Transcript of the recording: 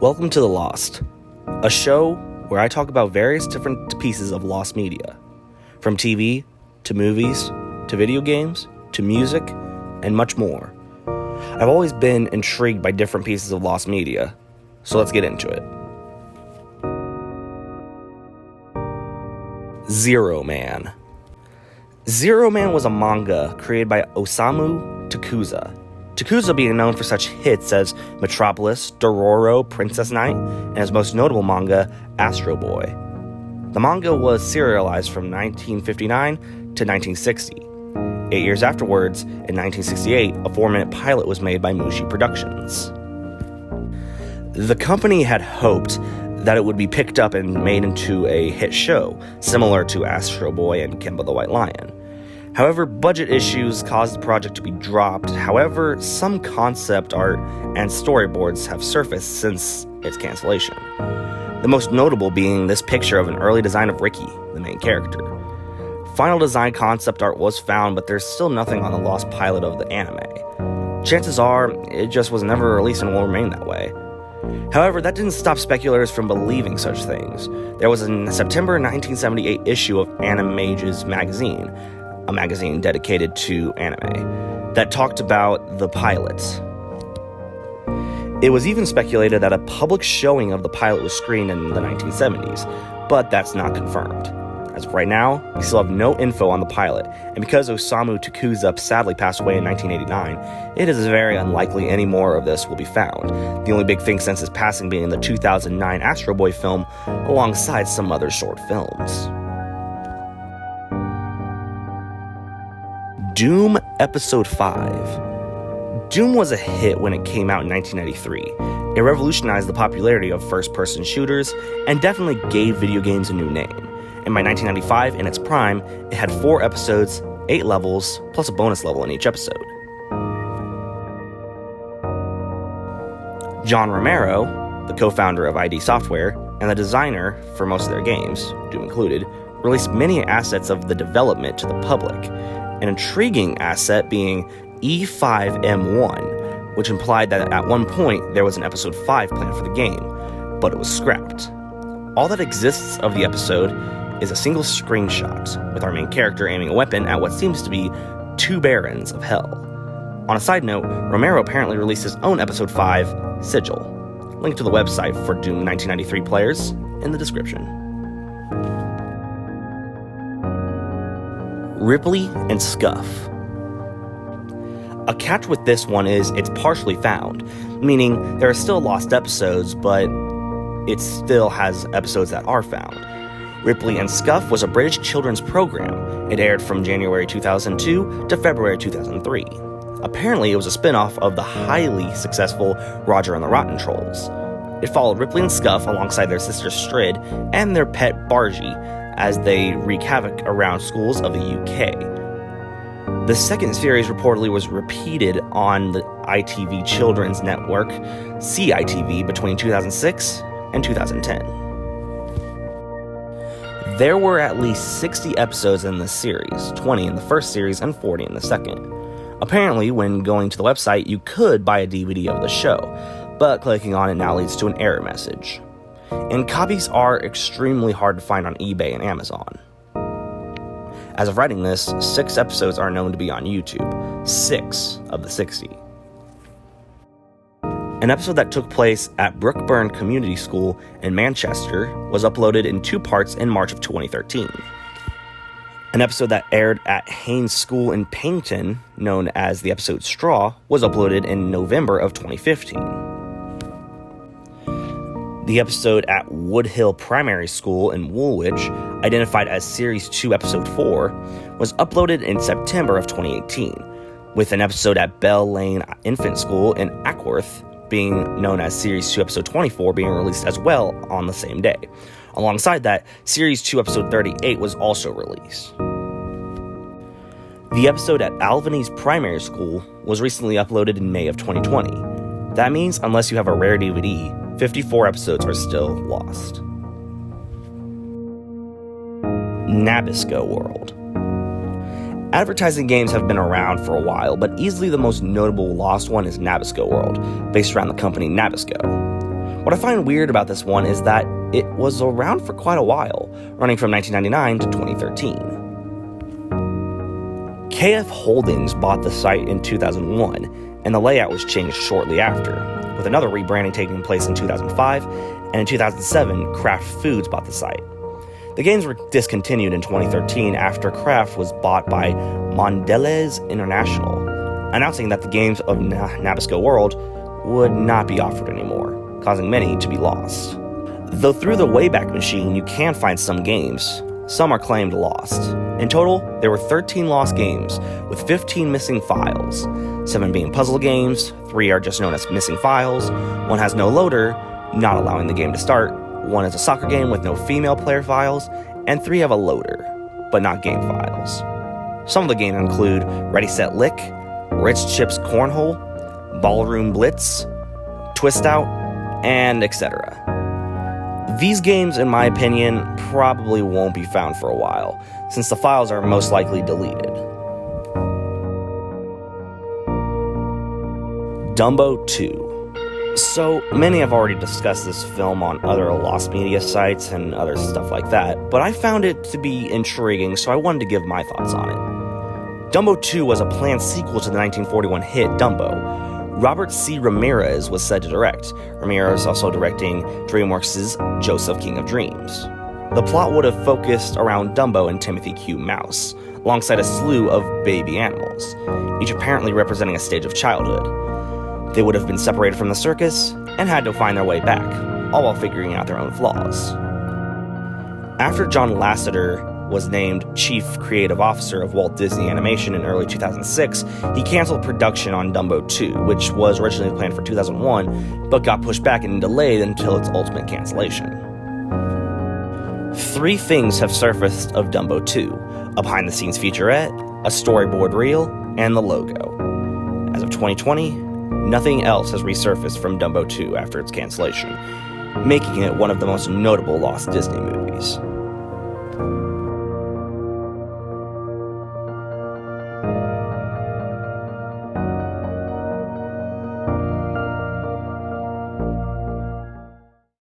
Welcome to The Lost, a show where I talk about various different pieces of lost media, from TV, to movies, to video games, to music, and much more. I've always been intrigued by different pieces of lost media, so let's get into it. Zero Man. Zero Man was a manga created by Osamu Tezuka. Tezuka being known for such hits as Metropolis, Dororo, Princess Knight, and his most notable manga, Astro Boy. The manga was serialized from 1959 to 1960. 8 years afterwards, in 1968, a 4-minute pilot was made by Mushi Productions. The company had hoped that it would be picked up and made into a hit show, similar to Astro Boy and Kimba the White Lion. However, budget issues caused the project to be dropped. However, some concept art and storyboards have surfaced since its cancellation. The most notable being this picture of an early design of Ricky, the main character. Final design concept art was found, but there's still nothing on the lost pilot of the anime. Chances are, it just was never released and will remain that way. However, that didn't stop speculators from believing such things. There was a September 1978 issue of Animage's magazine, a magazine dedicated to anime, that talked about the pilot. It was even speculated that a public showing of the pilot was screened in the 1970s, but that's not confirmed. As of right now, we still have no info on the pilot, and because Osamu Tezuka sadly passed away in 1989, it is very unlikely any more of this will be found. The only big thing since his passing being the 2009 Astro Boy film, alongside some other short films. Doom Episode 5. Doom was a hit when it came out in 1993. It revolutionized the popularity of first-person shooters and definitely gave video games a new name. And by 1995, in its prime, it had 4 episodes, 8 levels, plus a bonus level in each episode. John Romero, the co-founder of ID Software, and the designer for most of their games, Doom included, released many assets of the development to the public. An intriguing asset being E5M1, which implied that at one point there was an episode 5 planned for the game, but it was scrapped. All that exists of the episode is a single screenshot, with our main character aiming a weapon at what seems to be 2 barons of hell. On a side note, Romero apparently released his own episode 5, Sigil. Link to the website for Doom 1993 players in the description. Ripley and Squeak. A catch with this one is it's partially found, meaning there are still lost episodes, but it still has episodes that are found. Ripley and Squeak was a British children's program. It aired from January 2002 to February 2003. Apparently, it was a spin-off of the highly successful Roger and the Rotten Trolls. It followed Ripley and Squeak alongside their sister Strid and their pet Bargy as they wreak havoc around schools of the UK. The second series reportedly was repeated on the ITV children's network, CITV, between 2006 and 2010. There were at least 60 episodes in this series, 20 in the first series and 40 in the second. Apparently, when going to the website, you could buy a DVD of the show, but clicking on it now leads to an error message. And copies are extremely hard to find on eBay and Amazon. As of writing this, 6 episodes are known to be on YouTube, 6 of the 60. An episode that took place at Brookburn Community School in Manchester was uploaded in 2 parts in March of 2013. An episode that aired at Haynes School in Paignton, known as the episode Straw, was uploaded in November of 2015. The episode at Woodhill Primary School in Woolwich, identified as Series 2 Episode 4, was uploaded in September of 2018, with an episode at Bell Lane Infant School in Ackworth, being known as Series 2 Episode 24, being released as well on the same day. Alongside that, Series 2 Episode 38 was also released. The episode at Alvanese Primary School was recently uploaded in May of 2020. That means, unless you have a rare DVD, 54 episodes are still lost. Nabisco World. Advertising games have been around for a while, but easily the most notable lost one is Nabisco World, based around the company Nabisco. What I find weird about this one is that it was around for quite a while, running from 1999 to 2013. KF Holdings bought the site in 2001, and the layout was changed shortly after, with another rebranding taking place in 2005, and in 2007, Kraft Foods bought the site. The games were discontinued in 2013 after Kraft was bought by Mondelez International, announcing that the games of Nabisco World would not be offered anymore, causing many to be lost. Though through the Wayback Machine you can find some games, some are claimed lost. In total, there were 13 lost games, with 15 missing files, 7 being puzzle games, 3 are just known as missing files, 1 has no loader, not allowing the game to start, 1 is a soccer game with no female player files, and 3 have a loader, but not game files. Some of the games include Ready Set Lick, Ritz Chips Cornhole, Ballroom Blitz, Twist Out, and etc. These games, in my opinion, probably won't be found for a while, since the files are most likely deleted. Dumbo II. So, many have already discussed this film on other lost media sites and other stuff like that, but I found it to be intriguing, so I wanted to give my thoughts on it. Dumbo II was a planned sequel to the 1941 hit Dumbo. Robert C. Ramirez was said to direct. Ramirez also directing DreamWorks' Joseph King of Dreams. The plot would have focused around Dumbo and Timothy Q. Mouse, alongside a slew of baby animals, each apparently representing a stage of childhood. They would have been separated from the circus and had to find their way back, all while figuring out their own flaws. After John Lasseter was named Chief Creative Officer of Walt Disney Animation in early 2006, he canceled production on Dumbo II, which was originally planned for 2001, but got pushed back and delayed until its ultimate cancellation. 3 things have surfaced of Dumbo II: a behind-the-scenes featurette, a storyboard reel, and the logo. As of 2020, nothing else has resurfaced from Dumbo II after its cancellation, making it one of the most notable lost Disney movies.